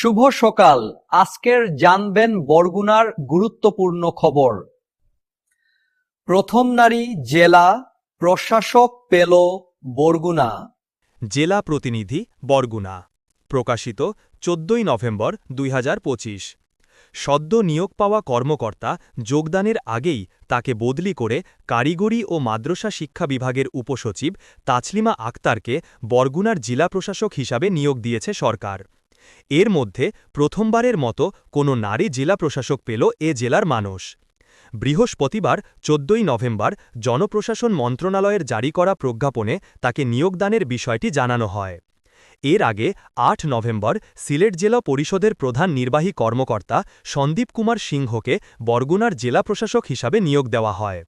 শুভ সকাল। আজকের জানবেন বরগুনার গুরুত্বপূর্ণ খবর। প্রথম নারী জেলা প্রশাসক পেল বরগুনা। জেলা প্রতিনিধি বরগুনা। প্রকাশিত 14 নভেম্বর 2025। সদ্য নিয়োগ পাওয়া কর্মকর্তা যোগদানের আগেই তাকে বদলি করে কারিগরি ও মাদ্রাসা শিক্ষা বিভাগের উপসচিব তাছলিমা আক্তারকে বরগুনার জেলা প্রশাসক হিসাবে নিয়োগ দিয়েছে সরকার। এর মধ্যে প্রথমবারের মতো কোনো নারী জেলা প্রশাসক পেল এ জেলার মানুষ। বৃহস্পতিবার 14 নভেম্বর জনপ্রশাসন মন্ত্রণালয়ের জারি করা প্রজ্ঞাপনে তাকে নিয়োগদানের বিষয়টি জানানো হয়। এর আগে 8 নভেম্বর সিলেট জেলা পরিষদের প্রধান নির্বাহী কর্মকর্তা সন্দীপ কুমার সিংহকে বরগুনার জেলা প্রশাসক হিসাবে নিয়োগ দেওয়া হয়।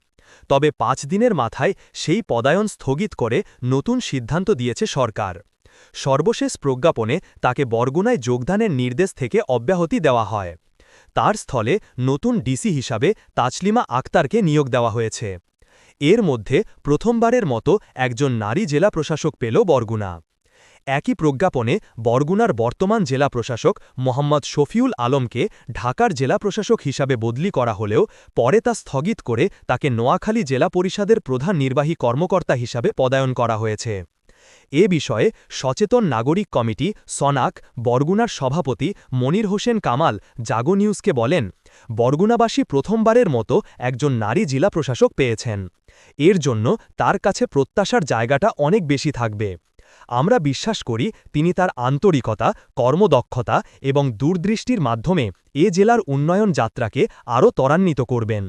তবে 5 দিনের মাথায় সেই পদায়ন স্থগিত করে নতুন সিদ্ধান্ত দিয়েছে সরকার। সর্বশেষ প্রজ্ঞাপনে তাকে বরগুনায় যোগদানের নির্দেশ থেকে অব্যাহতি দেওয়া হয়। তার স্থলে নতুন ডিসি হিসাবে তাছলিমা আক্তারকে নিয়োগ দেওয়া হয়েছে। এর মধ্যে প্রথমবারের মতো একজন নারী জেলা প্রশাসক পেল বরগুনা। একই প্রজ্ঞাপনে বরগুনার বর্তমান জেলা প্রশাসক মোহাম্মদ শফিউল আলমকে ঢাকার জেলা প্রশাসক হিসাবে বদলি করা হলেও পরে তা স্থগিত করে তাকে নোয়াখালী জেলা পরিষদের প্রধান নির্বাহী কর্মকর্তা হিসাবে পদায়ন করা হয়েছে। এ বিষয়ে সচেতন নাগরিক কমিটি সনাক বরগুনার সভাপতি মনির হোসেন কামাল জাগো নিউজকে বলেন, বরগুনাবাসী প্রথমবারের মতো একজন নারী জেলা প্রশাসক পেয়েছেন। এর জন্য তার কাছে প্রত্যাশার জায়গাটা অনেক বেশি থাকবে। আমরা বিশ্বাস করি তিনি তার আন্তরিকতা, কর্মদক্ষতা এবং দূরদৃষ্টির মাধ্যমে এ জেলার উন্নয়ন যাত্রাকে আরও ত্বরান্বিত করবেন।